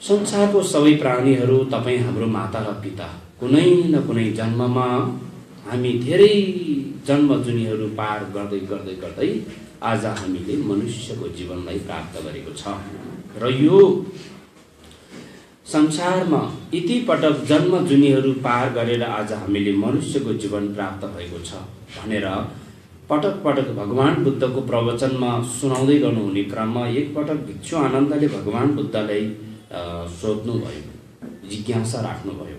संसारको सबै प्राणीहरू तपाईँ हाम्रो माता र पिता, कुनै न कुनै जन्ममा हामी धेरै जन्मजुनीहरू पार गर्दै गर्दै गर्दै आज हामीले मनुष्यको जीवनलाई प्राप्त गरेको छ। र यो संसारमा यति पटक जन्मजुनीहरू पार गरेर आज हामीले मनुष्यको जीवन प्राप्त भएको छ भनेर पटक पटक भगवान बुद्धको प्रवचनमा सुनाउँदै गर्नुहुने क्रममा एकपटक भिक्षु आनन्दले भगवान बुद्धलाई सोध्नुभयो, जिज्ञासा राख्नुभयो,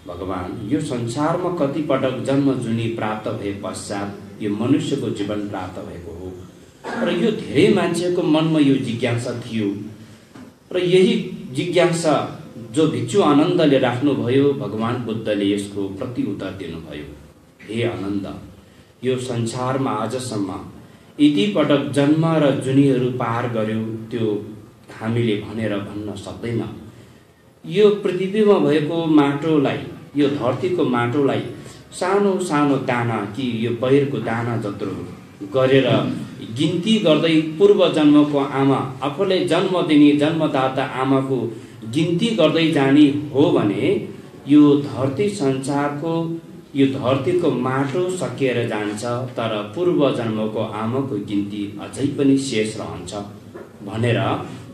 भगवान यो संसारमा कति पटक जन्मजुनी प्राप्त भए पश्चात यो मनुष्यको जीवन प्राप्त भएको हो? र यो धेरै मान्छेको मनमा यो जिज्ञासा थियो र यही जिज्ञासा जो भिक्षु आनन्दले राख्नुभयो, भगवान बुद्धले यसको प्रतिउत्तर दिनुभयो। हे आनन्द, यो संसारमा आजसम्म यति पटक जन्म र जुनीहरू पार गर्यो त्यो हामीले भनेर भन्न सक्दैन। यो पृथ्वीमा भएको माटोलाई, यो धरतीको माटोलाई सानो सानो दाना कि यो बहिरको दाना जत्रो गरेर गिन्ती गर्दै पूर्व जन्मको आमा, आफूले जन्म दिने जन्मदाता आमाको गिन्ती गर्दै जाने हो भने यो धरती संसारको, यो धरतीको माटो सकिएर जान्छ, तर पूर्व जन्मको आमाको गिन्ती अझै पनि शेष रहन्छ भनेर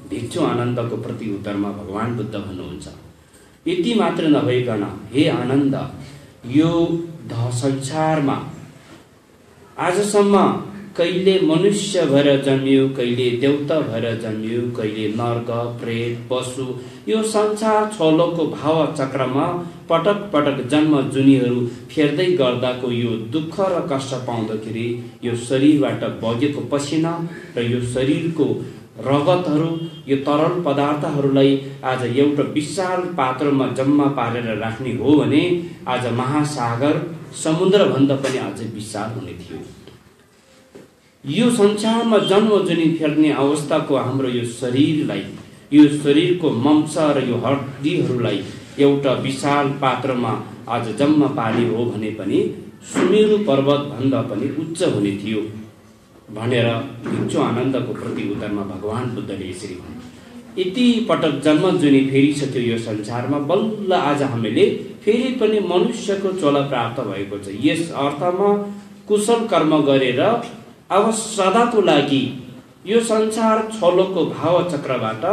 भिक्षु आनन्दको प्रति उत्तरमा भगवान बुद्ध भन्नुहुन्छ। यति मात्र नभइकन हे आनन्द, यो संसारमा आजसम्म कहिले मनुष्य भएर जन्मियो, कहिले देवता भएर जन्मियो, कहिले नर्क, प्रेत, पशु, यो संसार छोलोको भाव चक्रमा पटक पटक जन्म जुनीहरू फेर्दै गर्दाको यो दुःख र कष्ट पाउँदाखेरि यो शरीरबाट बगेको पसिना र यो शरीरको रगतहरू, यो तरल पदार्थहरूलाई आज एउटा विशाल पात्रमा जम्मा पारेर राख्ने हो भने आज महासागर समुद्रभन्दा पनि अझै विशाल हुने थियो। यो संसारमा जन्मजुनी फेर्ने अवस्थाको हाम्रो यो शरीरलाई, यो शरीरको मांस र यो हड्डीहरूलाई एउटा विशाल पात्रमा आज जम्मा पार्ने हो भने पनि सुमेरु पर्वत भन्दा पनि उच्च हुने थियो भनेर भिक्षु आनन्दको प्रति उत्तरमा भगवान बुद्धले यसरी भने। यति पटक जन्मजुनी फेरिसक्यो यो संसारमा, बल्ल आज हामीले फेरि पनि मनुष्यको चोला प्राप्त भएको छ। यस अर्थमा कुशल कर्म गरेर अब सदाको लागि यो संसार छोलोको भाव चक्रबाट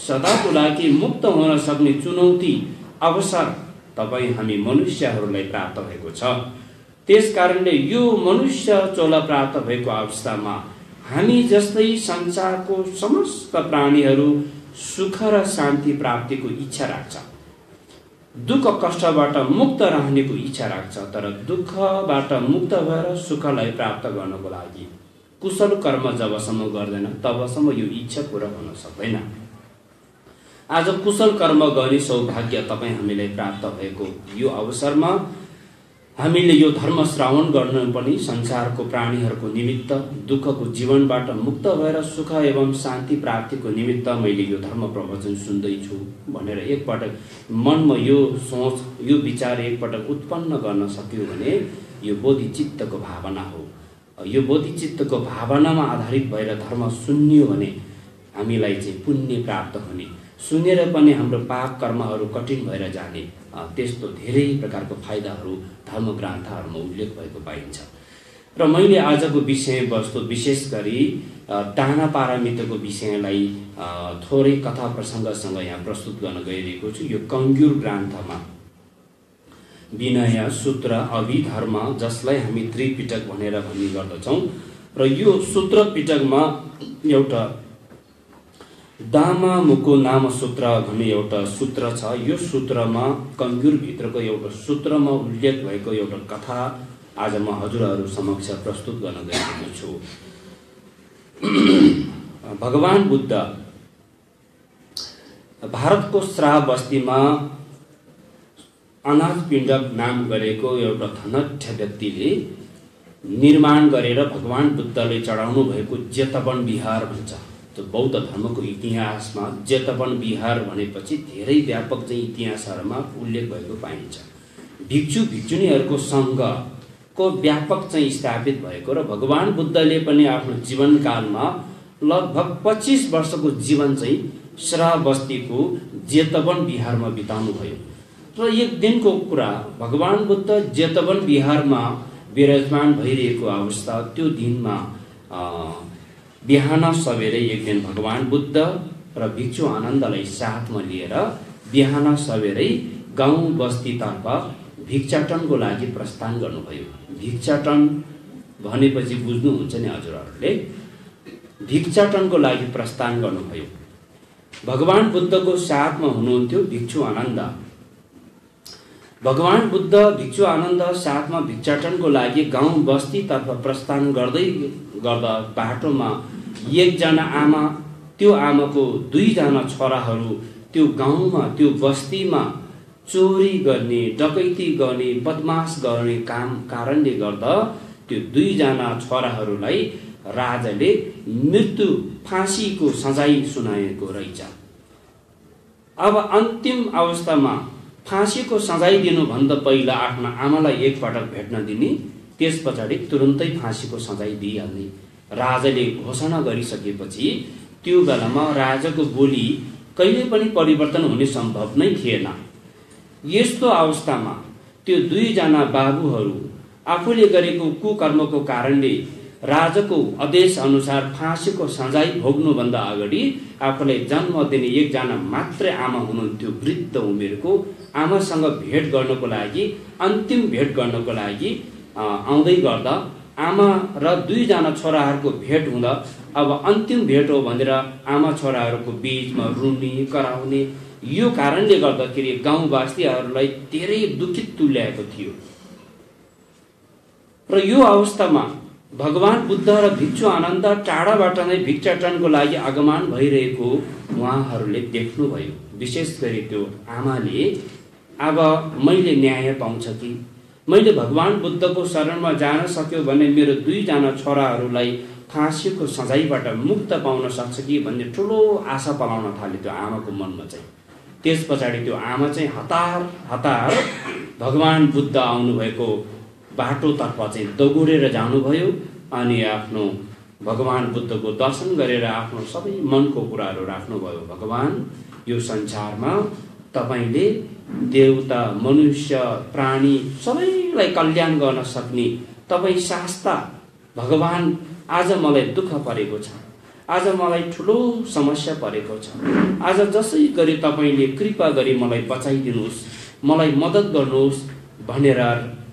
सदाको लागि मुक्त हुन सक्ने चुनौती अवसर तपाईँ हामी मनुष्यहरूलाई प्राप्त भएको छ। त्यसकारणले यो मनुष्य चोला प्राप्त भएको अवस्थामा हामी जस्तै संसारको समस्त प्राणीहरू सुख र शान्ति प्राप्तिको इच्छा राख्छ, दुःख कष्टबाट मुक्त रहनेको इच्छा राख्छ, तर दुःखबाट मुक्त भएर सुखलाई प्राप्त गर्नको लागि कुशल कर्म जबसम्म गर्दैन तबसम्म यो इच्छा पूरा हुन सक्दैन। आज कुशल कर्म गर्ने सौभाग्य तपाईँ हामीलाई प्राप्त भएको यो अवसरमा हामीले यो धर्म श्रावण गर्न पनि संसारको प्राणीहरूको निमित्त दुःखको जीवनबाट मुक्त भएर सुख एवं शान्ति प्राप्तिको निमित्त मैले यो धर्म प्रवचन सुन्दैछु भनेर एकपटक मनमा यो सोच, यो विचार एकपटक उत्पन्न गर्न सक्यो भने यो बोधिचित्तको भावना हो। यो बोधिचित्तको भावनामा आधारित भएर धर्म सुन्यो भने हामीलाई चाहिँ पुण्य प्राप्त हुने, सुनेर पनि हाम्रो पाप कर्महरू कठिन भएर जाने, त्यस्तो धेरै प्रकारको फाइदाहरू धर्म ग्रन्थहरूमा उल्लेख भएको पाइन्छ। र मैले आजको विषयवस्तु विशेष गरी दाना पारामितको विषयलाई थोरै कथा प्रसङ्गसँग यहाँ प्रस्तुत गर्न गइरहेको छु। यो कङ्ग्युर ग्रन्थमा विनय, सूत्र, अभिधर्म, जसलाई हामी त्रिपिटक भनेर भन्ने गर्दछौँ, र यो सूत्र पिटकमा एउटा दामा मुको नाम सूत्र भन्ने एउटा सूत्र छ। यो सूत्रमा कङ्ग्युर भित्रको एउटा सूत्रमा उल्लेख भएको एउटा कथा आज म हजुरहरू समक्ष प्रस्तुत गर्न गइरहेको छु। भगवान बुद्ध भारतको श्राव बस्तीमा अनाथपिण्डक नाम गरेको एउटा धनढ्य व्यक्तिले निर्माण गरेर भगवान बुद्धले चढाउनु भएको जेतवन विहार भन्छ। त्यो बौद्ध धर्मको इतिहासमा जेतवन विहार भनेपछि धेरै व्यापक चाहिँ इतिहासहरूमा उल्लेख भएको पाइन्छ। भिक्षु भिक्षुणीहरूको सङ्घको व्यापक चाहिँ स्थापित भएको र भगवान बुद्धले पनि आफ्नो जीवनकालमा लगभग 25 वर्षको जीवन चाहिँ श्रावस्तीको जेतवन बिहारमा बिताउनुभयो। र एक दिनको कुरा, भगवान बुद्ध जेतवन बिहारमा विराजमान भइरहेको अवस्था, त्यो दिनमा बिहान सबेरै एक दिन भगवान बुद्ध र भिक्षु आनन्दलाई साथमा लिएर बिहान सबेरै गाउँ बस्तीतर्फ भिक्षाटनको लागि प्रस्थान गर्नुभयो। भिक्षाटन भनेपछि बुझ्नुहुन्छ नि हजुरहरूले, भिक्षाटनको लागि प्रस्थान गर्नुभयो। भगवान बुद्धको साथमा हुनुहुन्थ्यो भिक्षु आनन्द। भगवान बुद्ध भिक्षु आनन्द साथमा भिक्षाटनको लागि गाउँ बस्तीतर्फ प्रस्थान गर्दै गर्दा बाटोमा एकजना आमा, त्यो आमाको 2 जना छोराहरू त्यो गाउँमा, त्यो बस्तीमा चोरी गर्ने, डकैती गर्ने, बदमास गर्ने काम कारणले गर्दा त्यो 2 जना छोराहरूलाई राजाले मृत्यु फाँसीको सजाय सुनाएको रहेछ। अब अन्तिम अवस्थामा फाँसीको सजाय दिनुभन्दा पहिला आफ्ना आमालाई एकपटक भेट्न दिने, त्यस पछाडि तुरुन्तै फाँसीको सजाय दिइहाल्ने राजाले घोषणा गरिसकेपछि त्यो बेलामा राजाको बोली कहिले पनि परिवर्तन हुने सम्भव नै थिएन। यस्तो अवस्थामा त्यो 2 जना बाबुहरू आफूले गरेको कुकर्मको कारणले राजाको आदेश अनुसार फाँसीको सजाय भोग्नुभन्दा अगाडि आफूलाई जन्म दिने एकजना मात्रै आमा हुनुहुन्थ्यो, वृद्ध उमेरको आमासँग भेट गर्नको लागि, अन्तिम भेट गर्नको लागि आउँदै गर्दा आमा र 2 जना छोराहरूको भेट हुँदा अब अन्तिम भेट हो भनेर आमा छोराहरूको बीचमा रुने कराउने, यो कारणले गर्दाखेरि गाउँवासीहरूलाई धेरै दुखित तुल्याएको थियो। र यो अवस्थामा भगवान बुद्ध र भिक्षु आनन्द टाढाबाट नै भिक्षाटनको लागि आगमन भइरहेको उहाँहरूले देख्नुभयो। विशेष गरी त्यो आमाले, अब मैले न्याय पाउँछ कि, मैले भगवान बुद्धको शरणमा जान सक्यो भने मेरो 2 जना छोराहरूलाई फाँसीको सजायबाट मुक्त पाउन सक्छ कि भन्ने ठुलो आशा पलाउन थाल्यो त्यो आमाको मनमा चाहिँ। त्यस पछाडि त्यो आमा चाहिँ हतार भगवान बुद्ध आउनुभएको बाटोतर्फ चाहिँ दगुरेर जानुभयो अनि आफ्नो भगवान बुद्धको दर्शन गरेर आफ्नो सबै मनको कुराहरू राख्नुभयो। भगवान, यो संसारमा तपाईले देवता, मनुष्य, प्राणी सबैलाई कल्याण गर्न सक्ने तपाई शास्ता भगवान, आज मलाई दुःख परेको छ, आज मलाई ठुलो समस्या परेको छ, आज जसै गरी तपाईले कृपा गरी मलाई बचाइदिनुहोस्, मलाई मद्दत गर्नुहोस् भनेर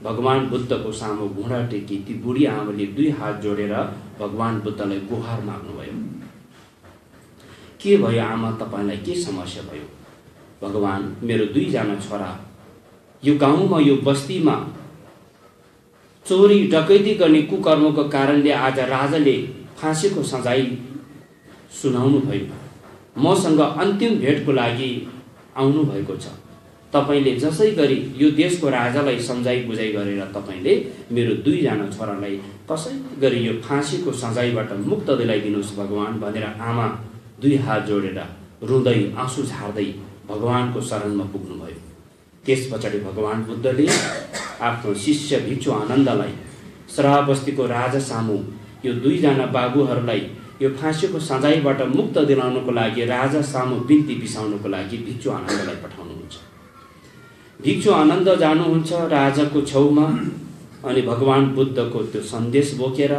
भगवान बुद्धको सामु घुँडा टेकी ती बुढी आमाले 2 हात जोडेर भगवान बुद्धलाई गुहार माग्नुभयो। के भयो आमा, तपाईलाई के समस्या भयो? भगवान, मेरो 2 जना छोरा यो गाउँमा, यो बस्तीमा चोरी डकैती गर्ने कुकर्मको कारणले आज राजाले फाँसीको सजाय सुनाउनु भयो। मसँग अन्तिम भेटको लागि आउनु भएको छ। तपाईले जसै गरी यो देशको राजालाई सम्झाइ बुझाइ गरेर तपाईले मेरो 2 जना छोरालाई कसै गरी यो फाँसीको सजायबाट मुक्त दिलाइदिनुहोस् भगवान भनेर आमा 2 हात जोडेर रुँदै आँसु झार्दै भगवानको शरणमा पुग्नुभयो। त्यस पछाडि भगवान बुद्धले आफ्नो शिष्य भिक्षु आनन्दलाई श्रावस्तीको राजा सामु यो 2 जना बाबुहरूलाई यो फाँसीको सजायबाट मुक्त दिलाउनको लागि राजा सामु बिन्ती बिसाउनको लागि भिक्षु आनन्दलाई पठाउनुहुन्छ। भिक्षु आनन्द जानुहुन्छ राजाको छेउमा अनि भगवान बुद्धको त्यो सन्देश बोकेर,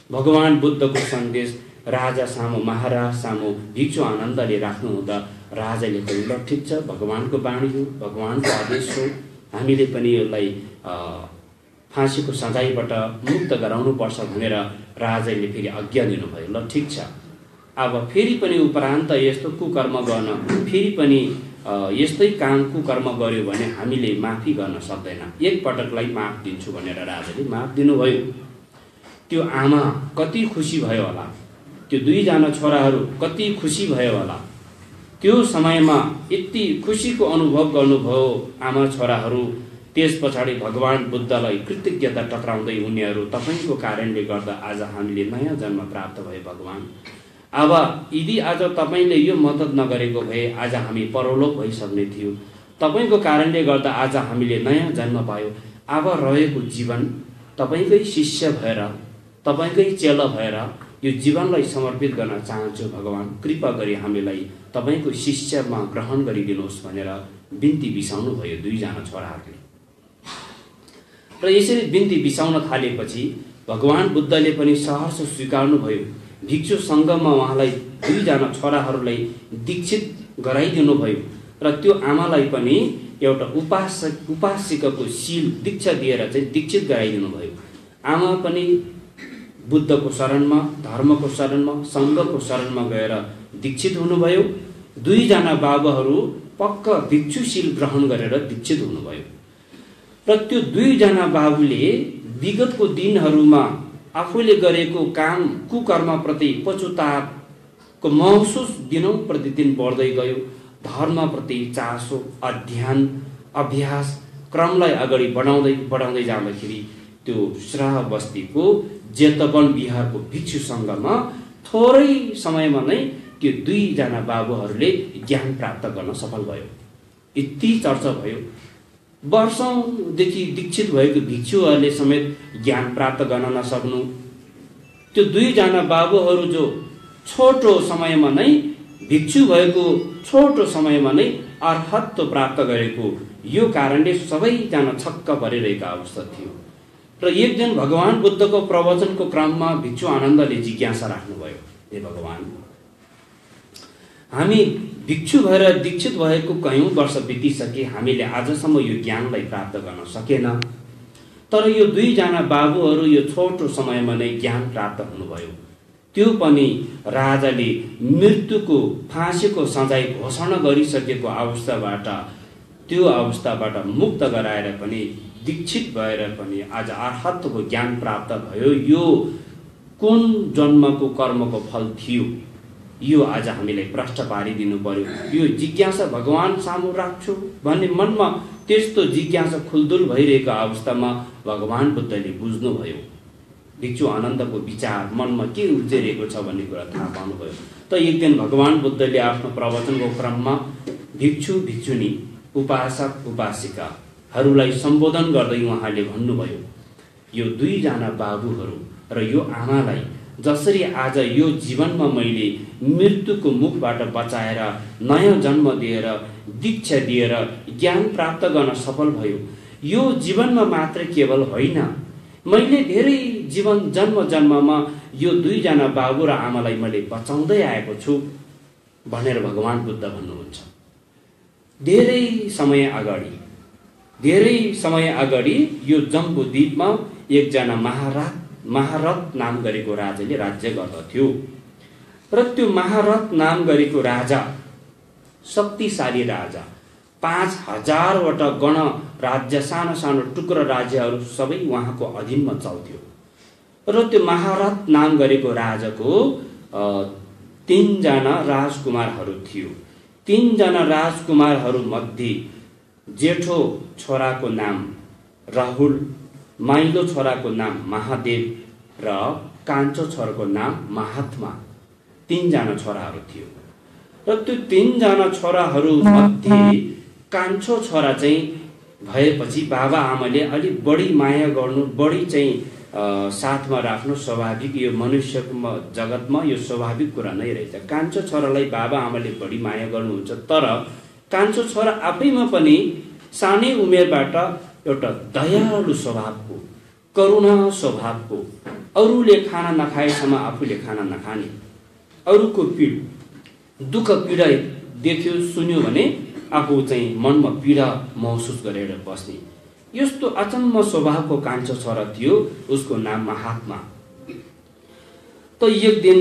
भगवान बुद्धको सन्देश राजा सामु, महाराज सामु भिक्षु आनन्दले राख्नुहुँदा राजाले पनि ल ठिक छ, भगवानको बाणी हो, भगवानको आदेश हो, हामीले पनि यसलाई फाँसीको सजायबाट मुक्त गराउनु पर्छ भनेर राजाले फेरि आज्ञा दिनुभयो। ल ठिक छ, अब फेरि पनि उपरान्त यस्तो कुकर्म गर्न, फेरि पनि यस्तै काम कुकर्म गर्यो भने हामीले माफी गर्न सक्दैन, एक पटकलाई माफ दिन्छु भनेर राजाले माफ दिनुभयो। त्यो आमा कति खुसी भयो होला, त्यो 2 जना छोराहरू कति खुसी भयो होला। त्यो समयमा यति खुसीको अनुभव गर्नुभयो आमा छोराहरू। त्यस पछाडि भगवान बुद्धलाई कृतज्ञता टक्राउँदै उनीहरू, तपाईको कारणले गर्दा आज हामीले नयाँ जन्म प्राप्त भयो भगवान। अब यदि आज तपाईले यो मद्दत नगरेको भए आज हामी परलोक भइसक्ने थियो। तपाईको कारणले गर्दा आज हामीले नयाँ जन्म पायो। अब रहेको जीवन तपाईकै शिष्य भएर, तपाईकै चेला भएर यो जीवनलाई समर्पित गर्न चाहन्छु भगवान, कृपा गरी हामीलाई तपाईको शिष्यमा ग्रहण गरिदिनुहोस् भनेर बिन्ती बिसाउनु भयो दुईजना छोराहरूले। र यसरी बिन्ती बिसाउन थालेपछि भगवान बुद्धले पनि सहर्ष स्वीकार्नु भयो। भिक्षु सङ्घमा उहाँलाई दुईजना छोराहरूलाई दीक्षित गराइदिनु भयो र त्यो आमालाई पनि एउटा उपासिकाको शील दीक्षा दिएर चाहिँ दीक्षित गराइदिनु भयो। आमा पनि बुद्धको शरणमा, धर्मको शरणमा, सङ्घको शरणमा गएर दीक्षित हुनुभयो। दुईजना बाबुहरू पक्का भिक्षुशील ग्रहण गरेर दीक्षित हुनुभयो। र त्यो दुईजना बाबुले विगतको दिनहरूमा आफूले गरेको काम कुकर्मप्रति पश्चातापको महसुस दिनौं प्रतिदिन बढ्दै गयो। धर्मप्रति चासो, अध्ययन, अभ्यास क्रमलाई अगाडि बढाउँदै जाँदाखेरि त्यो श्राह बस्तीको जेतवन बिहारको भिक्षु सङ्घमा थोरै समयमा नै त्यो दुईजना बाबुहरूले ज्ञान प्राप्त गर्न सफल भयो। यति चर्चा भयो। वर्षौंदेखि दीक्षित भएको भिक्षुहरूले समेत ज्ञान प्राप्त गर्न नसक्नु, त्यो दुईजना बाबुहरू जो छोटो समयमा नै भिक्षु भएको छोटो समयमा नै अर्हत्व प्राप्त गरेको, यो कारणले सबैजना छक्क परिरहेका अवस्था थियो। र एक दिन भगवान बुद्धको प्रवचनको क्रममा भिक्षु आनन्दले जिज्ञासा राख्नुभयो, हे भगवान, हामी भिक्षु भएर दीक्षित भएको कयौं वर्ष बितिसके, हामीले आजसम्म यो ज्ञानलाई प्राप्त गर्न सकेन। तर यो दुईजना बाबुहरू यो छोटो समयमा नै ज्ञान प्राप्त हुनुभयो। त्यो पनि राजाले मृत्युको फाँसीको सजाय घोषणा गरिसकेको अवस्थाबाट, त्यो अवस्थाबाट मुक्त गराएर पनि दीक्षित भएर पनि आज अर्हत्वको ज्ञान प्राप्त भयो। यो कुन जन्मको कर्मको फल थियो, यो आज हामीलाई प्रश्न पारिदिनु पर्यो। यो जिज्ञासा भगवान सामु राख्छु भन्ने मनमा त्यस्तो जिज्ञासा खुलदुल भइरहेको अवस्थामा भगवान बुद्धले बुझ्नुभयो। भिक्षु आनन्दको विचार मनमा के उब्जिरहेको छ भन्ने कुरा थाहा पाउनुभयो। त एक दिन भगवान बुद्धले आफ्नो प्रवचनको क्रममा भिक्षु भिक्षुनी, उपासक उपासिकाहरूलाई सम्बोधन गर्दै उहाँले भन्नुभयो, यो दुईजना बाबुहरू र यो आमालाई जसरी आज यो जीवनमा मैले मृत्युको मुखबाट बचाएर नयाँ जन्म दिएर दीक्षा दिएर ज्ञान प्राप्त गर्न सफल भयो, यो जीवनमा मात्र केवल होइन, मैले धेरै जीवन जन्ममा यो दुईजना बाबु र आमालाई मैले बचाउँदै आएको छु भनेर भगवान बुद्ध भन्नुहुन्छ। धेरै समय अगाडि यो जम्बू द्वीपमा एकजना महारथ नाम गरेको राजाले राज्य गर्दथ्यो। र त्यो महारथ नाम गरेको राजा शक्तिशाली राजा, 5000वटा गण राज्य, सानो सानो टुक्रा राज्यहरू सबै उहाँको अधीनमा चल्थ्यो। र त्यो महारथ नाम गरेको राजाको 3 जना राजकुमारहरू थियो। 3 जना राजकुमारहरू मध्ये जेठो छोराको नाम राहुल, माइलो छोराको नाम महादेव र कान्छो छोराको नाम महात्मा, 3 जना छोराहरू थियो। र त्यो 3 जना छोराहरू मध्ये कान्छो छोरा चाहिँ भएपछि बाबा आमाले अलि बढी माया गर्नु, बढी चाहिँ साथमा राख्नु स्वाभाविक, यो मनुष्यको जगतमा यो स्वाभाविक कुरा नै रहेछ। कान्छो छोरालाई बाबा आमाले बढी माया गर्नुहुन्छ। तर कान्छो छोरा आफैमा पनि सानै उमेरबाट एउटा दयालु स्वभावको, करुणा स्वभावको, अरूले खाना नखाएसम्म आफूले खाना नखाने, अरूको दुःख पीडा देख्यो सुन्यो भने आफू चाहिँ मनमा पीडा महसुस गरेर बस्ने, यस्तो अचम्म स्वभावको कान्छो छोरा थियो। उसको नाम महात्मा। त एक दिन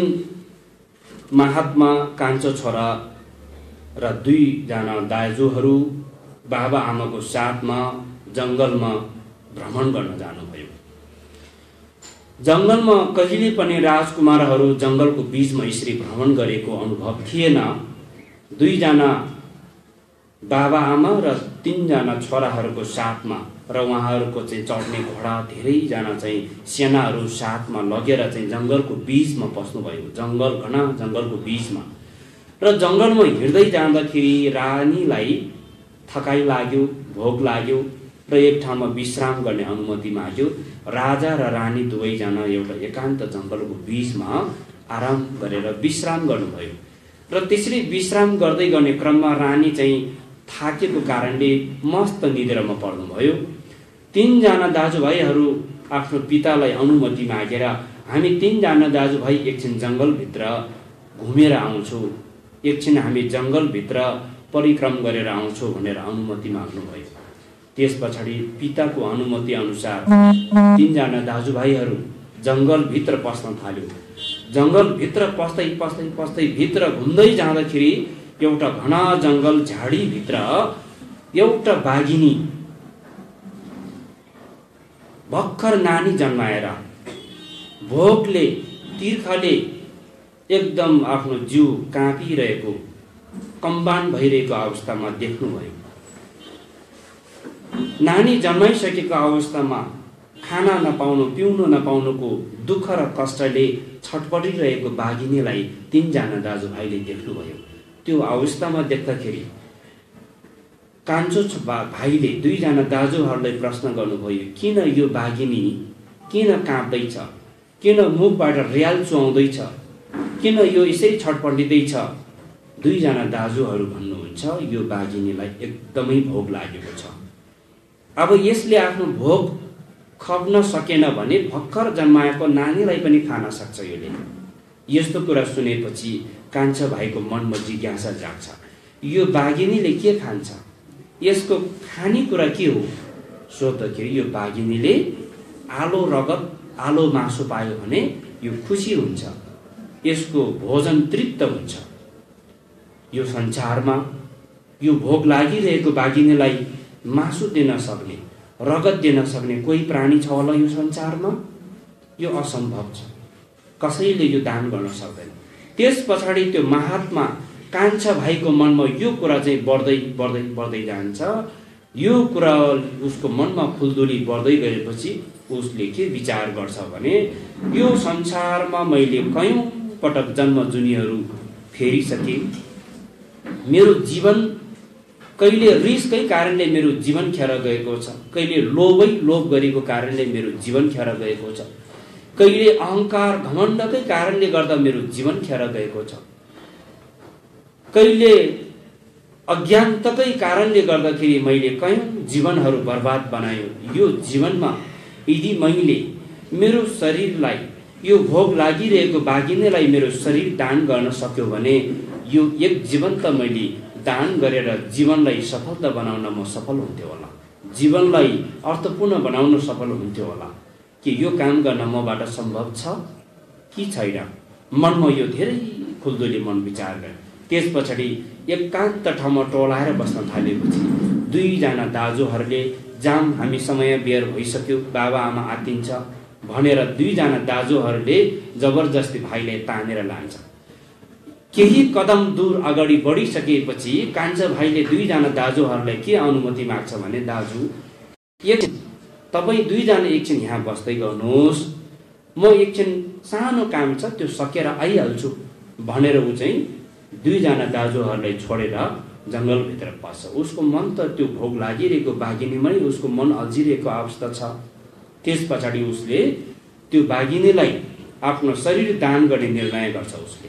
महात्मा, कान्छो छोरा र 2 जना दाजुहरू बाबा आमाको साथमा जंगलमा भ्रमण गर्न जानुभयो। जंगलमा कहिले पनि राजकुमारहरू जंगलको बीचमा यसरी भ्रमण गरेको अनुभव थिएन। 2 जना बाबा आमा र 3 जना छोराहरूको साथमा, र उहाँहरूको चाहिँ चढ्ने घोडा, धेरैजना चाहिँ सेनाहरू साथमा लगेर चाहिँ जंगलको बीचमा पस्नुभयो। घना जंगलको बीचमा, र जंगलमा हिँड्दै जाँदाखेरि रानीलाई थकाइ लाग्यो, भोक लाग्यो र एक ठाउँमा विश्राम गर्ने अनुमति माग्यो। राजा र रानी दुवैजना एउटा एकान्त जंगलको बीचमा आराम गरेर विश्राम गर्नुभयो र त्यसरी विश्राम गर्दै गर्ने क्रममा रानी चाहिँ थाकेको कारणले मस्त निद्रामा पर्नुभयो। 3 जना दाजुभाइहरू आफ्नो पितालाई अनुमति मागेर हामी 3 जना दाजुभाइ एकछिन जङ्गलभित्र घुमेर आउँछौँ, एकछिन हामी जङ्गलभित्र परिक्रम गरेर आउँछौँ भनेर अनुमति माग्नुभयो। त्यस पछाडि पिताको अनुमति अनुसार 3 जना दाजुभाइहरू जङ्गलभित्र पस्न थाल्यो। जङ्गलभित्र पस्दै पस्दै पस्दै भित्र घुम्दै जाँदाखेरि एउटा घना जङ्गल झाडीभित्र एउटा बाघिनी भर्खर नानी जन्माएर भोकले तिर्खाले एकदम आफ्नो जिउ काँपिरहेको कम्बान भइरहेको अवस्थामा देख्नुभयो। नानी जन्माइसकेको अवस्थामा खाना नपाउनु पिउनु नपाउनुको दुःख र कष्टले छटपटिरहेको बाघिनीलाई 3 जना दाजुभाइले देख्नुभयो। त्यो अवस्थामा देख्दाखेरि कान्छो भाइले 2 जना दाजुहरूलाई प्रश्न गर्नुभयो, किन यो बाघिनी किन काँप्दैछ, किन मुखबाट रियाल चुहाउँदैछ, किन यो यसरी छटपटिँदैछ। 2 जना दाजुहरू भन्नुहुन्छ यो बाघिनीलाई एकदमै भोक लागेको छ। अब यसले आफ्नो भोक खप्न सकेन भने भर्खर जन्माएको नानीलाई पनि खान सक्छ यसले। यस्तो कुरा सुनेपछि कान्छा भाइको मनमा जिज्ञासा जाग्छ, यो बाघिनीले के खान्छ, यसको खानेकुरा के हो। सोध्दाखेरि यो बाघिनीले आलो रगत आलो मासु पायो भने यो खुसी हुन्छ, यसको भोजन तृप्त हुन्छ। यो संसारमा यो भोक लागिरहेको बाघिनीलाई मासु दिन सक्ने रगत दिन सक्ने कोही प्राणी छ होला यो संसारमा? यो असम्भव छ, कसैले यो दान गर्न सक्दैन। त्यस पछाडि त्यो महात्मा कान्छा भाइको मनमा यो कुरा चाहिँ बढ्दै बढ्दै बढ्दै जान्छ। यो कुरा उसको मनमा फुलदुली बढ्दै गएपछि उसले के विचार गर्छ भने यो संसारमा मैले कयौं पटक जन्म जुनीहरू फेरिसके, मेरो जीवन कहिले रिसकै कारणले मेरो जीवन खेर गएको छ, कहिले लोभ गरेको कारणले मेरो जीवन खेर गएको छ, कहिले अहंकार घमण्डकै कारणले गर्दा मेरो जीवन खेर गएको छ, कहिले अज्ञानताकै कारणले गर्दाखेरि मैले कयौं जीवनहरू बर्बाद बनायो। यो जीवनमा यदि मैले मेरो शरीरलाई यो भोग लागिरहेको बाघिनीलाई मेरो शरीर दान गर्न सक्यो भने यो एक जीवन त मैले दान गरेर जीवनलाई सफलता बनाउन म सफल हुन्थ्यो होला, जीवनलाई अर्थपूर्ण बनाउन सफल हुन्थ्यो होला। के यो काम गर्न मबाट सम्भव छ कि छैन? मनमा यो धेरै खुल्दुली मन विचार गरे। त्यस पछाडि एकान्त ठाउँमा टोलाएर बस्न थालेपछि 2 जना दाजुहरूले जाम हामी समय बेर भइसक्यो, बाबा आमा आत्तिन्छ भनेर 2 जना दाजुहरूले जबरजस्ती भाइले तानेर लान्छ। केही कदम दूर अगाडि बढिसकेपछि कान्छा भाइले 2 जना दाजुहरूलाई के अनुमति माग्छ भने, दाजु तपाईँ 2 जना एकछिन यहाँ बस्दै गर्नुहोस्, म एकछिन सानो काम छ त्यो सकेर आइहाल्छु भनेर ऊ चाहिँ 2 जना दाजुहरूलाई छोडेर जङ्गलभित्र पस्छ। उसको मन त त्यो भोग लागिरहेको बाघिनीमै उसको मन अल्झिरहेको अवस्था छ। त्यस पछाडि उसले त्यो बाघिनीलाई आफ्नो शरीर दान गर्ने निर्णय गर्छ। उसले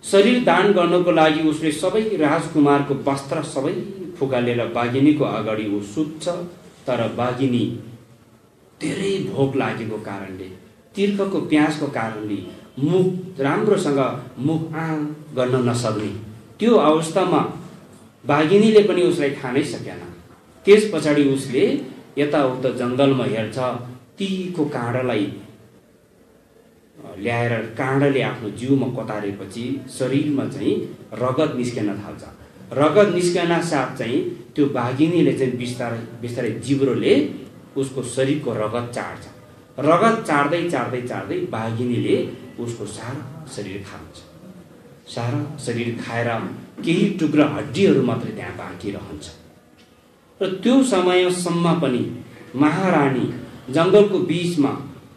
शरीर दान गर्नको लागि उसले सबै राजकुमारको वस्त्र सबै फुकालेर बाघिनीको अगाडि ऊ सुत्छ। तर बाघिनी धेरै भोक लागेको कारणले, तिर्खको प्यासको कारणले मुख राम्रोसँग मुख गर्न नसक्ने त्यो अवस्थामा बाघिनीले पनि उसलाई खानै सकेन। त्यस पछाडि उसले यताउता जङ्गलमा हेर्छ, तीको काँडालाई ल्याएर काँडाले आफ्नो जिउमा कतारेपछि शरीरमा चाहिँ रगत निस्कन थाल्छ। रगत निस्कन साथ चाहिँ त्यो बाघिनीले चाहिँ बिस्तारै बिस्तारै जिब्रोले उसको शरीरको रगत चाड्छ। रगत चाड्दै चाड्दै चाड्दै बाघिनीले उसको सारा शरीर खान्छ। सारा शरीर खाएर केही टुक्रा हड्डीहरू मात्रै त्यहाँ बाँकी रहन्छ। र त्यो समयसम्म पनि महारानी जङ्गलको बीचमा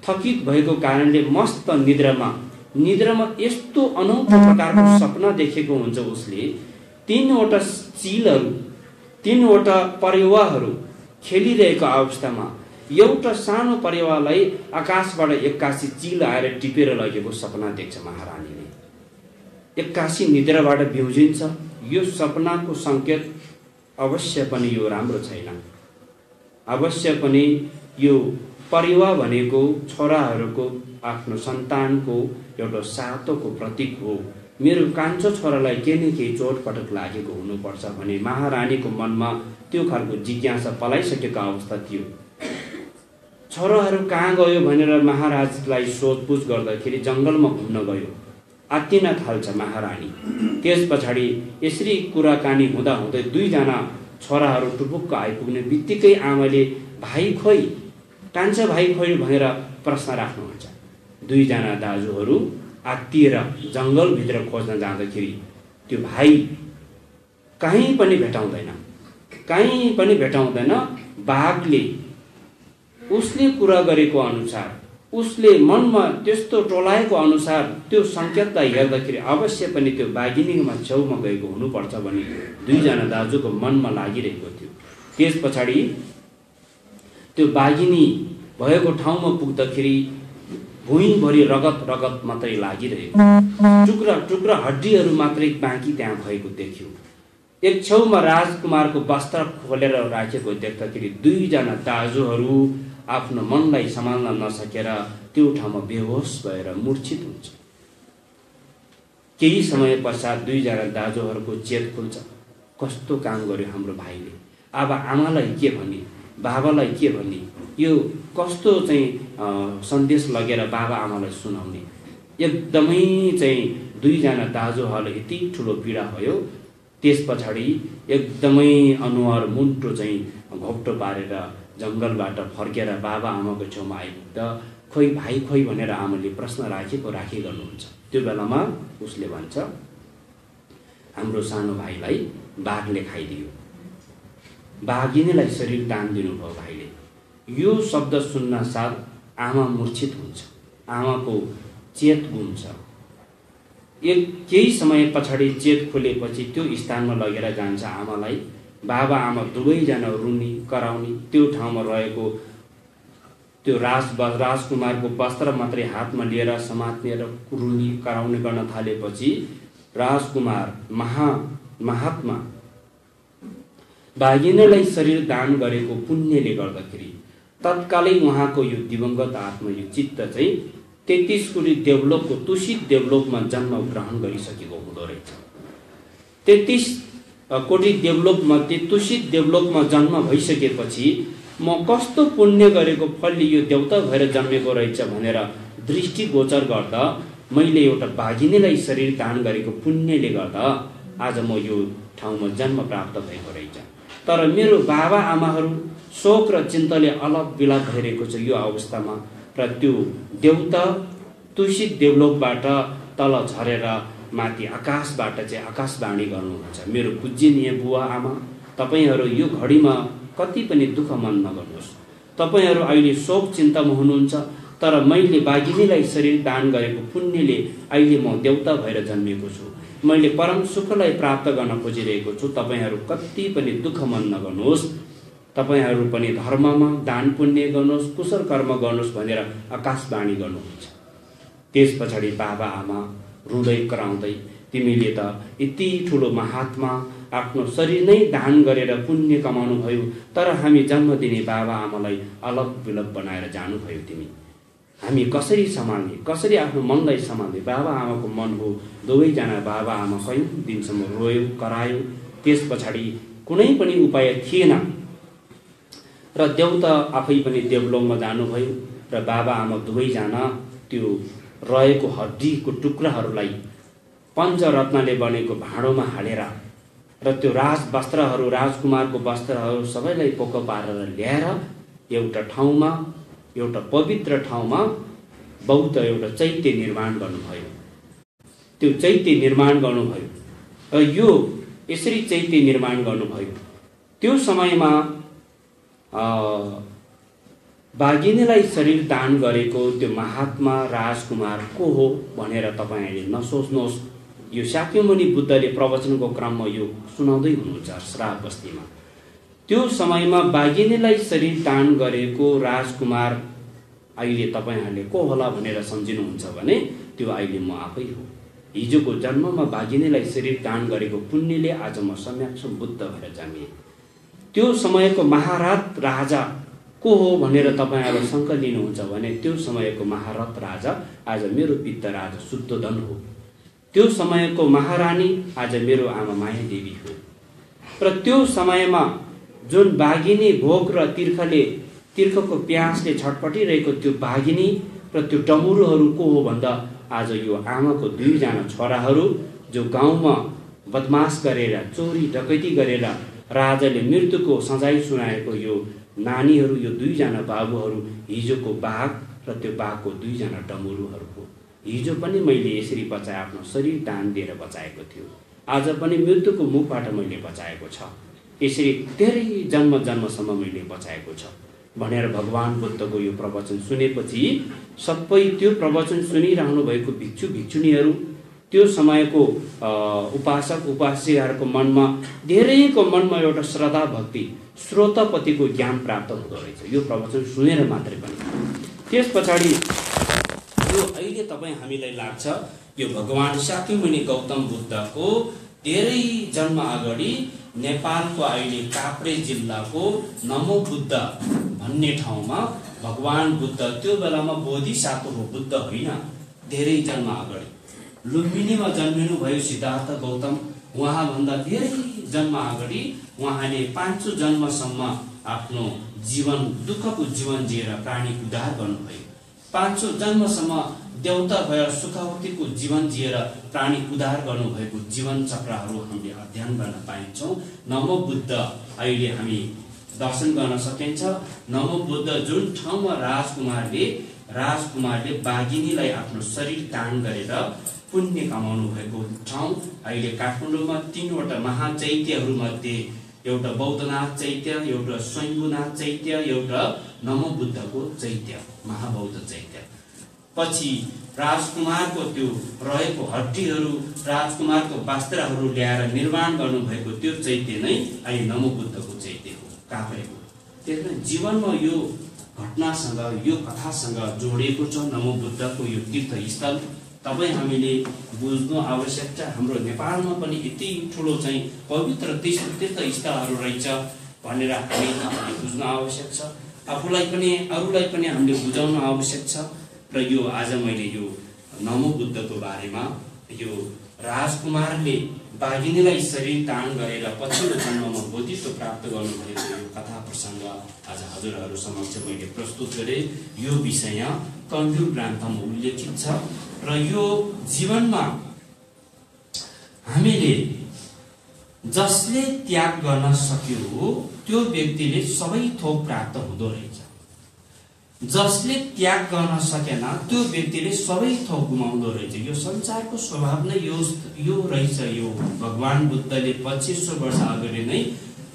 थकित भएको कारणले मस्त निद्रामा यस्तो अनौठो प्रकारको सपना देखेको हुन्छ। उसले 3वटा चिलहरू 3वटा परेवाहरू खेलिरहेको अवस्थामा एउटा सानो परिवारलाई आकाशबाट 81 चिल आएर टिपेर लगेको सपना देख्छ महारानीले। 81 निद्राबाट बिउजिन्छ। यो सपनाको संकेत अवश्य पनि यो राम्रो छैन। अवश्य पनि यो परिवार भनेको छोराहरूको आफ्नो सन्तानको एउटा सातोको प्रतीक हो। मेरो कान्छो छोरालाई केही न केही चोटपटक लागेको हुनुपर्छ भने महारानीको मनमा त्यो खालको जिज्ञासा पलाइसकेको अवस्था थियो। छोराहरू कहाँ गयो भनेर महाराजलाई सोधपुछ गर्दाखेरि जङ्गलमा घुम्न गयो। आत्तिन थाल्छ महारानी। त्यस पछाडि यसरी कुराकानी हुँदा हुँदै दुईजना छोराहरू टुपुक्क आइपुग्ने बित्तिकै आमाले भाइ खोइ, कान्छा भाइ खोइ भनेर प्रश्न राख्नुहुन्छ। दुईजना दाजुहरू आत्तिएर जङ्गलभित्र खोज्न जाँदाखेरि त्यो भाइ कहीँ पनि भेटाउँदैन। बाघले उसले कुरा गरेको अनुसार, उसले मनमा त्यस्तो टोलाएको अनुसार त्यो संकेतलाई हेर्दाखेरि अवश्य पनि त्यो बाघिनीमा छेउमा गएको हुनुपर्छ भन्ने दुईजना दाजुको मनमा लागिरहेको थियो। त्यस पछाडि त्यो बाघिनी भएको ठाउँमा पुग्दाखेरि भुइँभरि रगत मात्रै लागिरहेको, टुक्रा टुक्रा हड्डीहरू मात्रै बाँकी त्यहाँ भएको देखियो। एक छेउमा राजकुमारको वस्त्र खोलेर राखेको देख्दाखेरि दुईजना दाजुहरू आफ्नो मनलाई सम्हाल्न नसकेर त्यो ठाउँमा बेहोस भएर मूर्छित हुन्छ। केही समय पश्चात दुईजना दाजुहरूको चेत खुल्छ। कस्तो काम गर्यो हाम्रो भाइले, अब आमालाई के भन्ने, बाबालाई के भन्ने, यो कस्तो चाहिँ सन्देश लगेर बाबा आमालाई सुनाउने। एकदमै चाहिँ दुईजना दाजुहरूलाई यति ठुलो पीडा भयो। त्यस पछाडि एकदमै अनुहार मुन्टो चाहिँ घोप्टो पारेर जङ्गलबाट फर्केर बाबा आमाको छेउमा आइपुग्दा खोइ भाइ खोइ भनेर आमाले प्रश्न राखी गर्नुहुन्छ। त्यो बेलामा उसले भन्छ, हाम्रो सानो भाइलाई बाघले खाइदियो, बाघिनीलाई शरीर दान दिनुभयो भाइले। यो शब्द सुन्न साथ आमा मूर्छित हुन्छ, आमाको चेत गुम्छ। केही समय पछाडि चेत खोलेपछि त्यो स्थानमा लगेर जान्छ आमालाई। बाबा आमा दुवैजना रुनी कराउने। त्यो ठाउँमा रहेको त्यो राजकुमारको वस्त्र मात्रै हातमा लिएर समात्ने र रुनी कराउने गर्न थालेपछि राजकुमार महात्मा बाघिनीलाई शरीर दान गरेको पुण्यले गर्दाखेरि तत्कालै उहाँको यो दिवंगत आत्मा, यो चित्त चाहिँ 33 कोटी देवलोकको तुषित देवलोकमा जन्म ग्रहण गरिसकेको हुँदो रहेछ। 33 कोटी देवलोक मध्ये तुषित देवलोकमा जन्म भइसकेपछि म कस्तो पुण्य गरेको फलले यो देवता भएर जन्मेको रहेछ भनेर दृष्टिगोचर गर्दा मैले एउटा बाघिनीलाई शरीर दान गरेको पुण्यले गर्दा आज म यो ठाउँमा जन्म प्राप्त भएको रहेछ। तर मेरो बाबा आमाहरू शोक र चिन्ताले अलग विलाप भइरहेको छ यो अवस्थामा। र त्यो देवता तुषित देवलोकबाट तल झरेर माथि आकाशबाट चाहिँ आकाशवाणी गर्नुहुन्छ, मेरो पूज्यनीय बुवा आमा, तपाईहरू यो घडीमा कति पनि दुःख मन नगर्नुहोस्। तपाईहरू अहिले शोक चिन्तामा हुनुहुन्छ, तर मैले बाघिनीलाई शरीर दान गरेको पुण्यले अहिले म देवता भएर जन्मेको छु। मैले परम सुखलाई प्राप्त गर्न खोजिरहेको छु। तपाईहरू कति पनि दुःख मन नगर्नुहोस्। तपाईहरू पनि धर्ममा दान पुण्य गर्नुहोस्, कुशल कर्म गर्नुहोस् भनेर आकाशवाणी गर्नुहुन्छ। त्यस पछाडि बाबा आमा रुँदै कराउँदै, तिमीले त यति ठुलो महात्मा आफ्नो शरीर नै दान गरेर पुण्य कमाउनु भयो, तर हामी जन्म दिने बाबा आमालाई अलग विलग बनाएर जानुभयो। तिमी हामी कसरी सम्हाल्ने, कसरी आफ्नो मनलाई सम्हाल्ने? बाबा आमाको मन हो। दुवैजना बाबा आमा कयौं दिनसम्म रोयो, करायो। त्यस पछाडि कुनै पनि उपाय थिएन र देवता आफै पनि देवलोकमा जानुभयो र बाबा आमा दुवैजना त्यो रहेको हड्डीको टुक्राहरूलाई पञ्चरत्नले बनेको भाँडोमा हालेर र त्यो वस्त्रहरू, राजकुमारको वस्त्रहरू सबैलाई पोको पारेर ल्याएर एउटा ठाउँमा, एउटा पवित्र ठाउँमा बौद्ध एउटा चैत्य निर्माण गर्नुभयो। त्यो चैत्य निर्माण गर्नुभयो र यो यसरी चैत्य निर्माण गर्नुभयो। त्यो समयमा बाघिनीलाई शरीर दान गरेको त्यो महात्मा राजकुमार को हो भनेर तपाईहरूले नसोच्नुहोस्। यो शाक्यमुनि बुद्धले प्रवचनको क्रममा यो सुनाउँदै हुनुहुन्छ श्राप बस्तीमा। त्यो समयमा बाघिनीलाई शरीर दान गरेको राजकुमार अहिले तपाईहरूले को होला भनेर सम्झिनुहुन्छ भने त्यो अहिले म आफै हो। हिजोको जन्ममा बाघिनीलाई शरीर दान गरेको पुण्यले आज म सम्यक्ष बुद्ध भएर जन्मिए। त्यो समयको महारथ राजा को हो भनेर तपाईहरू शङ्का लिनुहुन्छ भने त्यो समयको महारथ राजा आज मेरो पिता राजा शुद्धोधन हो। त्यो समयको महारानी आज मेरो आमा माया देवी हो। र त्यो समयमा जुन बाघिनी भोक र तिर्खको प्यासले छटपटिरहेको त्यो बाघिनी र त्यो डमरुहरू को हो भन्दा आज यो आमाको दुईजना छोराहरू जो गाउँमा बदमास गरेर चोरी डकैती गरेर राजाले मृत्युको सजाय सुनाएको यो नानीहरू, यो दुईजना बाबुहरू हिजोको बाघ र त्यो बाघको दुईजना डमरुहरू हो। हिजो पनि मैले यसरी बचाए, आफ्नो शरीर दान दिएर बचाएको थियो। आज पनि मृत्युको मुखबाट मैले बचाएको छ। यसरी धेरै जन्मसम्म मैले बचाएको छ भनेर भगवान बुद्धको यो प्रवचन सुनेपछि सबै त्यो प्रवचन सुनिरहनु भएको भिक्षु भिक्षुणीहरू, त्यो समयको उपासक उपासिकाहरूको मनमा धेरैको मनमा एउटा श्रद्धा भक्ति श्रोतापतिको ज्ञान प्राप्त हुँदो रहेछ यो प्रवचन सुनेर मात्रै पनि। त्यस पछाडि यो अहिले तपाईँ हामीलाई लाग्छ यो भगवान शाक्यमुनि गौतम बुद्धको धेरै जन्म अगाडि नेपालको अहिले काभ्रे जिल्लाको नमो बुद्ध भन्ने ठाउँमा भगवान बुद्ध त्यो बेलामा बोधिसत्व बुद्ध होइन, धेरै जन्म अगाडि लुम्बिनीमा जन्मिनु भयो सिद्धार्थ गौतम। उहाँभन्दा धेरै जन्म अगाडि उहाँले 500 जन्मसम्म आफ्नो जीवन दुःखको जीवन जिएर प्राणी उद्धार गर्नुभयो। 500 जन्मसम्म देवता भएर सुखावतीको जीवन जिएर प्राणी उद्धार गर्नुभएको जीवन चक्रहरू हामीले अध्ययन गर्न पाइन्छौँ। नमो बुद्ध अहिले हामी दर्शन गर्न सकिन्छ। नमो बुद्ध जुन ठाउँमा राजकुमारले बाघिनीलाई आफ्नो शरीर दान गरेर पुण्य कमाउनु भएको ठाउँ अहिले काठमाडौँमा 3वटा महाचैत्यहरू मध्ये एउटा बौद्धनाथ चैत्य, एउटा स्वयम्भूनाथ चैत्य, एउटा नमो बुद्धको चैत्य, महाबौद्ध चैत्य। पछि राजकुमारको त्यो रहेको हड्डीहरू, राजकुमारको वस्त्रहरू ल्याएर निर्माण गर्नुभएको त्यो चैत्य नै अहिले नमो बुद्धको चैत्य हो, काभ्रेको। त्यसैले जीवनमा यो घटनासँग यो कथासँग जोडिएको छ नमो बुद्धको यो तीर्थस्थल। तपाईँ हामीले बुझ्नु आवश्यक छ। हाम्रो नेपालमा पनि यति ठुलो चाहिँ पवित्र तीर्थस्थलहरू रहेछ भनेर हामीले बुझ्नु आवश्यक छ। आफूलाई पनि अरूलाई पनि हामीले बुझाउनु आवश्यक छ। र यो आज मैले यो नमो बुद्धको बारेमा यो राजकुमारले बाघिनीलाई शरीर दान गरेर पछिल्लो जन्ममा बोधित्व प्राप्त गर्नुभएको यो कथा प्रसङ्ग आज हजुरहरू समक्ष मैले प्रस्तुत गरेँ। यो विषय कण्व ग्रन्थमा उल्लेखित छ र यो जीवनमा हामीले जसले त्याग गर्न सक्यो त्यो व्यक्तिले सबै थोक प्राप्त हुँदो रहेछ। जसले त्याग गर्न सकेन त्यो व्यक्तिले सबै थोक गुमाउँदो रहेछ। यो संसारको स्वभाव नै यो रहेछ। यो भगवान बुद्धले 2500 वर्ष अगाडि नै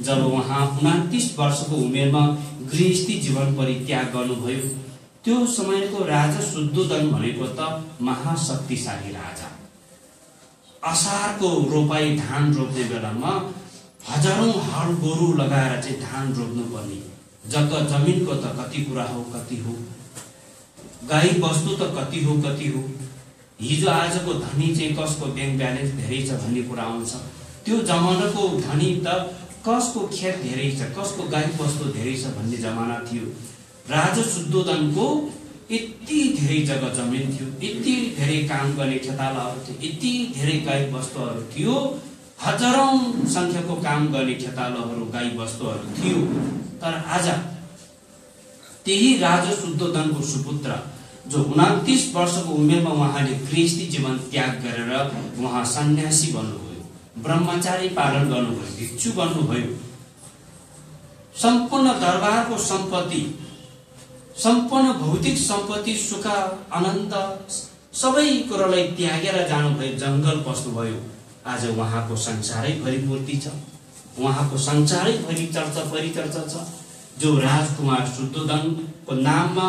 जब उहाँ 29 वर्षको उमेरमा गृहस्थी जीवन परित्याग गर्नुभयो, त्यो समयको राजा शुद्धोधन भनेको त महाशक्तिशाली राजा। असारको रोपाई धान रोप्ने बेलामा हजारौं हल गोरु लगाएर चाहिँ धान रोप्नु पर्ने। जग्गा जमिनको त कति कुरा हो, कति हो, गाई बस्तु त कति हो। हिजो आजको धनी चाहिँ कसको ब्याङ्क ब्यालेन्स धेरै छ भन्ने कुरा आउँछ। त्यो जमानाको धनी त कसको खेत धेरै छ, कसको गाई बस्तु धेरै छ भन्ने जमाना थियो। राजा शुद्धोधनको यति धेरै जग्गा जमिन थियो, यति धेरै काम गर्ने खेतालाहरू थियो, यति धेरै गाई बस्तुहरू थियो, हजारौं संख्याको काम गर्ने खेतालाहरू गाई बस्तुहरू थियो। तर आज त्यही राजा शुद्धोधनको सुपुत्र जो 29 वर्षको उमेरमा उहाँले गृहस्थी जीवन त्याग गरेर उहाँ सन्यासी बन्नुभयो, ब्रह्मचारी पालन गर्नुभयो, भिक्षु बन्नुभयो। सम्पूर्ण दरबारको सम्पत्ति, सम्पूर्ण भौतिक सम्पत्ति, सुख आनन्द सबै कुरालाई त्यागेर जानुभयो, जंगल पस्नुभयो। आज उहाँको संसारै भरिपूर्ति छ, उहाँको संसारै भरि परिचर्चा छ। जो राजकुमार शुद्धोधनको नाममा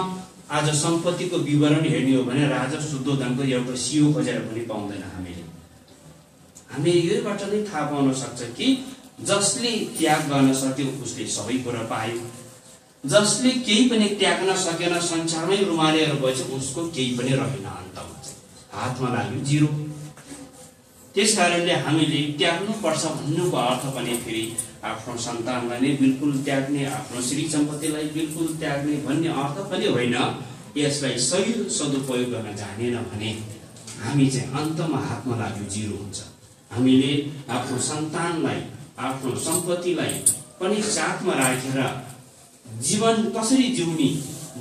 आज सम्पत्तिको विवरण हेर्ने हो भने राजा शुद्धोधनको एउटा सियो खोजेर पनि पाउँदैन। हामीले यहीबाट नै थाहा पाउन सक्छ कि जसले त्याग गर्न सक्यो उसले सबै कुरा पायो, जसले केही पनि त्याग्न सकेन संसारमै रुमालेर बस्यो उसको केही पनि रहेन, अन्तमा हातमा लाग्यो जिरो। त्यसकारणले हामीले त्याग्नुपर्छ भन्नुको अर्थ पनि फेरि आफ्नो सन्तानलाई नै बिल्कुल त्याग्ने, आफ्नो श्री सम्पत्तिलाई बिल्कुल त्याग्ने भन्ने अर्थ पनि होइन। यसलाई सही सदुपयोग गर्न जानेन भने हामी चाहिँ अन्तमा हातमा लाग्यो जिरो हुन्छ। हामीले आफ्नो सन्तानलाई, आफ्नो सम्पत्तिलाई पनि साथमा राखेर जीवन कसरी जिउने,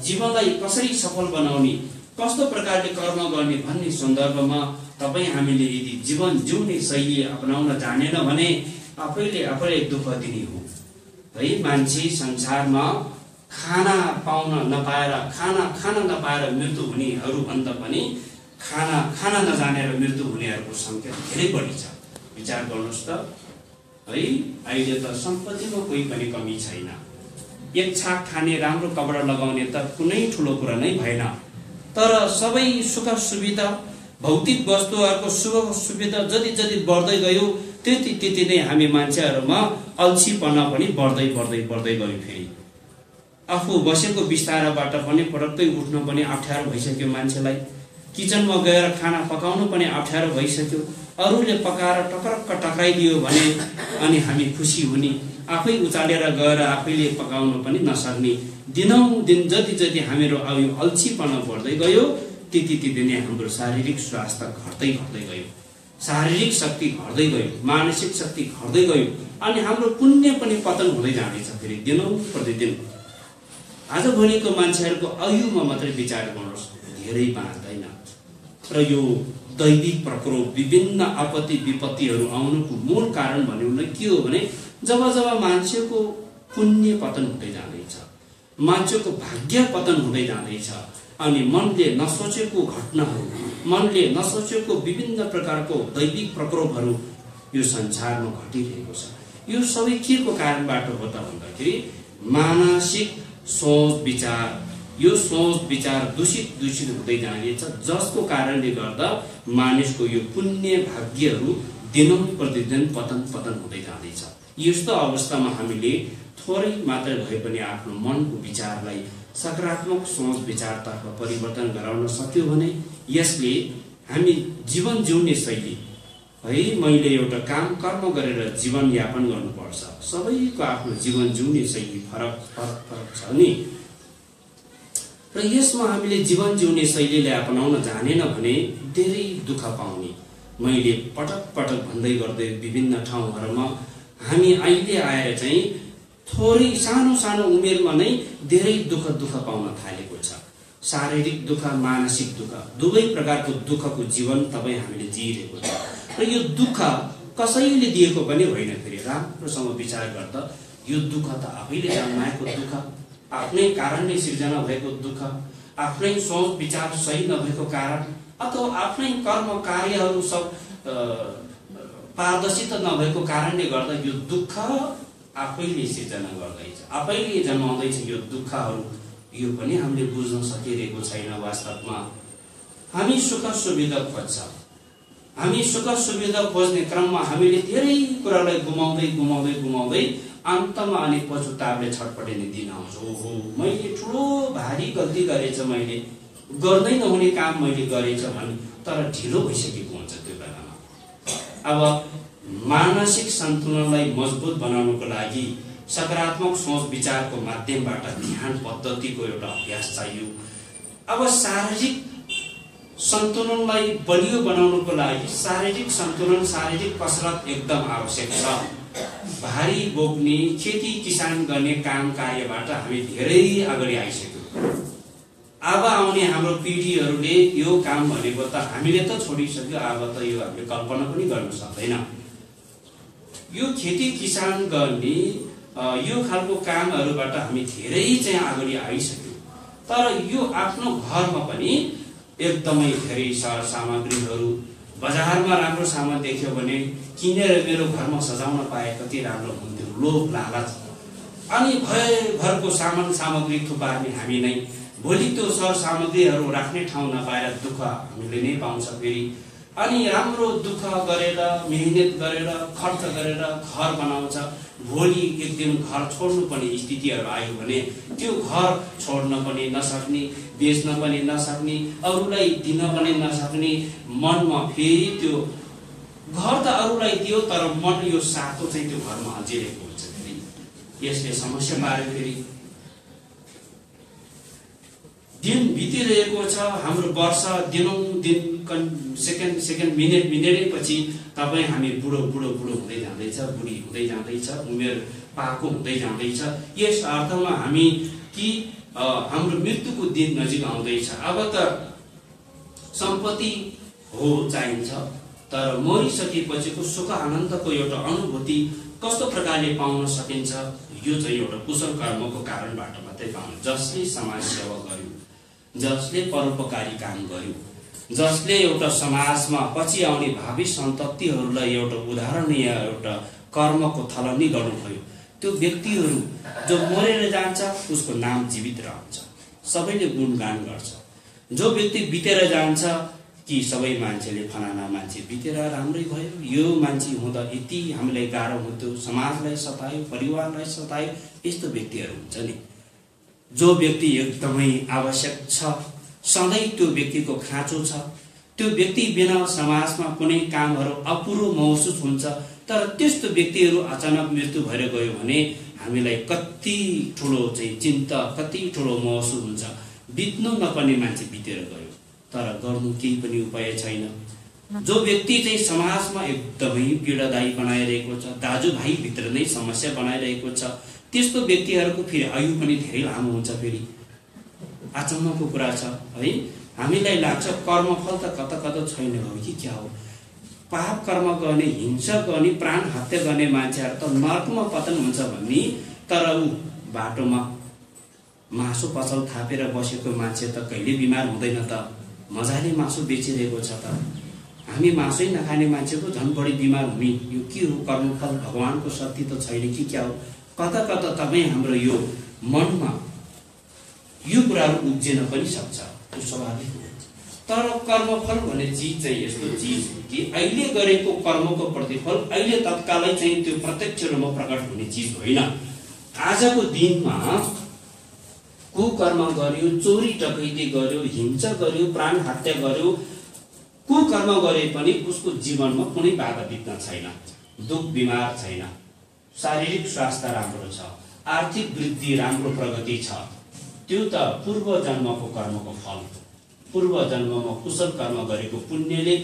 जीवनलाई कसरी सफल बनाउने, कस्तो प्रकारले कर्म गर्ने भन्ने सन्दर्भमा तपाईँ हामीले यदि जीवन जिउने शैली अपनाउन जानेन भने आफैले दुःख दिने हो है। मान्छे संसारमा खाना पाउन नपाएर, खाना खान नपाएर मृत्यु हुनेहरू भन्दा पनि खाना खान नजानेर मृत्यु हुनेहरूको संख्या धेरै बढी छ। विचार गर्नुहोस् त है। अहिले त सम्पत्तिको कोही पनि कमी छैन। एक छाक खाने, राम्रो कपडा लगाउने त कुनै ठुलो कुरा नै भएन। तर सबै सुख सुविधा, भौतिक वस्तुहरूको सुख सुविधा जति जति बढ्दै गयो त्यति त्यति नै हामी मान्छेहरूमा अल्छीपना पनि बढ्दै बढ्दै बढ्दै गयो। फेरि आफू बसेको बिस्ताराबाट पनि पटक्कै उठ्न पनि अप्ठ्यारो भइसक्यो मान्छेलाई। किचनमा गएर खाना पकाउनु पनि अप्ठ्यारो भइसक्यो। अरूले पकाएर टक्रक्क टक्राइदियो भने अनि हामी खुसी हुने, आफै उचालेर गएर आफैले पकाउन पनि नसक्ने। दिनौदिन जति जति हाम्रो आयु अल्छीपना बढ्दै गयो त्यति त्यति नै हाम्रो शारीरिक स्वास्थ्य घट्दै घट्दै गयो, शारीरिक शक्ति घट्दै गयो, मानसिक शक्ति घट्दै गयो अनि हाम्रो पुण्य पनि पतन हुँदै जाँदैछ फेरि दिनौ प्रतिदिन। आजभोलिको मान्छेहरूको आयुमा मात्रै विचार गर्नुहोस्, धेरै बाँच्दैन। र यो दैविक प्रकोप, विभिन्न आपत्ति विपत्तिहरू आउनुको मूल कारण भन्यो भने के हो भने जब जब मान्छेको पुण्य पतन हुँदै जाँदैछ, मान्छेको भाग्य पतन हुँदै जाँदैछ अनि मनले नसोचेको घटनाहरू, मनले नसोचेको विभिन्न प्रकारको दैविक प्रकोपहरू यो संसारमा घटिरहेको छ। यो सबै के को कारणबाट हो त भन्दाखेरि मानसिक सोच विचार, यो सोच विचार दूषित हुँदै जाँदैछ, जसको कारणले गर्दा मानिसको यो पुण्य भाग्यहरू दिनौं प्रतिदिन पतन हुँदै जाँदैछ। यस्तो अवस्थामा हामीले थोरै मात्र भए पनि आफ्नो मनको विचारलाई सकारात्मक सोच विचारतर्फ परिवर्तन गराउन सक्यो भने यसले हामी जीवन जिउने शैली है, मैले एउटा काम कर्म गरेर जीवन यापन गर्नुपर्छ, सबैको आफ्नो जीवन जिउने शैली फरक छ नि। र यसमा हामीले जीवन जिउने शैलीलाई अपनाउन जानेन भने धेरै दुःख पाउने। मैले पटक पटक भन्दै गर्दै विभिन्न ठाउँहरूमा हामी अहिले आएर चाहिँ थोरै सानो सानो उमेरमा नै धेरै दुःख पाउन थालेको छ। शारीरिक दुःख, मानसिक दुःख, दुवै प्रकारको दुःखको जीवन तपाईँ हामीले जिइरहेको छ। र यो दुःख कसैले दिएको पनि होइन। फेरि राम्रोसँग विचार गर्दा यो दुःख त आफैले जन्माएको दुःख, आफ्नै कारणले सिर्जना भएको दुःख, आफ्नै सोच विचार सही नभएको कारण अथवा आफ्नै कर्म कार्यहरू सब पारदर्शिता नभएको कारणले गर्दा यो दुःख आफैले सिर्जना गर्दैछ, आफैले जन्माउँदैछ यो दुःखहरू। यो पनि हामीले बुझ्न सकिरहेको छैन। वास्तवमा हामी सुख सुविधा खोज्छ, हामी सुख सुविधा खोज्ने क्रममा हामीले धेरै कुरालाई गुमाउँदै अन्तमा अनि पछुतावले छटपटिने दिन आउँछ। ओहो, मैले ठुलो भारी गल्ती गरेछ, मैले गर्दै नहुने काम मैले गरेछ भने तर ढिलो भइसकेको हुन्छ त्यो बेलामा। अब मानसिक सन्तुलनलाई मजबुत बनाउनको लागि सकारात्मक सोच विचारको माध्यमबाट ध्यान पद्धतिको एउटा अभ्यास चाहियो। अब शारीरिक सन्तुलनलाई बलियो बनाउनको लागि शारीरिक सन्तुलन, शारीरिक कसरत एकदम आवश्यक छ। भारी बोक्ने, खेती किसान गर्ने काम कार्यबाट हामी धेरै अगाडि आइसक्यौँ। अब आउने हाम्रो पिढीहरूले यो काम भनेको त हामीले त छोडिसक्यो, अब त यो हामीले कल्पना पनि गर्न सक्दैन। यो खेती किसान गर्ने यो खालको कामहरूबाट हामी धेरै चाहिँ अगाडि आइसक्यौँ। तर यो आफ्नो घरमा पनि एकदमै धेरै सर सामग्रीहरू बजारमा राम्रो सामान देख्यो भने किनेर मेरो घरमा सजाउन पाए कति राम्रो हुन्थ्यो, लोभ लालच अनि भरको सामान सामग्री थुपार्ने हामी नै। भोलि त्यो सर सामग्रीहरू राख्ने ठाउँ नपाएर दुःख हामीले नै पाउँछ। फेरि अनि राम्रो दुःख गरेर मेहनत गरेर खर्च गरेर घर बनाउँछ, भोलि एक दिन घर छोड्नु पर्ने स्थितिहरू आयो भने त्यो घर छोड्न पनि नसक्ने, बेच्न पनि नसक्ने, अरूलाई दिन पनि नसक्ने, मनमा फेरि त्यो घर त अरूलाई दियो तर मन यो सातो चाहिँ त्यो घरमा हजिरहेको हुन्छ। फेरि यसले समस्या पार्यो। फेरि दिन बितिरहेको छ, हाम्रो वर्ष दिनौं दिन सेकेन्ड मिनेटै पछि तपाईँ हामी बुढो हुँदै जाँदैछ, बुढी हुँदै जाँदैछ, उमेर पाको हुँदै जाँदैछ। यस अर्थमा हामी कि हाम्रो मृत्युको दिन नजिक आउँदैछ। अब त सम्पत्ति हो चाहिन्छ, तर मरिसकेपछिको सुख आनन्दको एउटा अनुभूति कस्तो प्रकारले पाउन सकिन्छ, यो चाहिँ एउटा कुशल कर्मको कारणबाट मात्रै पाउनु। जसले समाज सेवा गर्यो, जसले परोपकारी काम गर्यो, जसले एउटा समाजमा पछि आउने भावी सन्ततिहरूलाई एउटा उदाहरणीय एउटा कर्मको थलनी गर्नुभयो, त्यो व्यक्तिहरू जो मरेर जान्छ उसको नाम जीवित रहन्छ, सबैले गुणगान गर्छ। जो व्यक्ति बितेर जान्छ कि सबै मान्छेले फलाना मान्छे बितेर राम्रै भयो, यो मान्छे हुँदा यति हामीलाई गाह्रो हुन्थ्यो, समाजलाई सतायो, परिवारलाई सतायो, यस्तो व्यक्तिहरू हुन्छ नि। जो व्यक्ति एकदमै आवश्यक छ, सधैँ त्यो व्यक्तिको खाँचो छ, त्यो व्यक्ति बिना समाजमा कुनै कामहरू अपुरो महसुस हुन्छ। तर त्यस्तो व्यक्तिहरू अचानक मृत्यु भएर गयो भने हामीलाई कति ठुलो चाहिँ चिन्ता, कति ठुलो महसुस हुन्छ। बित्नु नपर्ने मान्छे बितेर गयो, तर गर्नु केही पनि उपाय छैन। जो व्यक्ति चाहिँ समाजमा एकदमै पीडादायी बनाइरहेको छ, दाजुभाइ भित्र नै समस्या बनाइरहेको छ, त्यस्तो व्यक्तिहरूको फेरि आयु पनि धेरै लामो हुन्छ। फेरि अचम्मको कुरा छ है, हामीलाई लाग्छ कर्मफल त कता कता छैन हो कि क्या हो। पाप कर्म गर्ने, हिंसा गर्ने, प्राण हत्या गर्ने मान्छेहरू त नर्कमा पतन हुन्छ भन्ने, तर ऊ बाटोमा मासु पसल थापेर बसेको मान्छे त कहिले बिमार हुँदैन त, मजाले मासु बेचिरहेको छ त। हामी मासुै नखाने मान्छेको झन् बढी बिमार हुने, यो के हो? कर्मफल भगवानको शक्ति त छैन कि क्या हो? कता कता तपाईँ हाम्रो यो मनमा यो कुराहरू उब्जिन पनि सक्छ, त्यो स्वाभाविक हो। तर कर्मफल भन्ने चिज चाहिँ यस्तो चिज हो कि अहिले गरेको कर्मको प्रतिफल अहिले तत्कालै चाहिँ त्यो प्रत्यक्ष रूपमा प्रकट हुने चिज होइन। आजको दिनमा कुकर्म गर्यो, चोरी डकैती गर्यो, हिंसा गर्यो, प्राण हत्या गर्यो, कुकर्म गरे पनि उसको जीवनमा कुनै बाधा बित्न छैन, दुख बिमार छैन, शारीरिक स्वास्थ्य राम्रो छ, आर्थिक वृद्धि राम्रो प्रगति छ। त्यो त पूर्व जन्मको कर्मको फल, पूर्व जन्ममा कुशल कर्म गरेको पुण्यले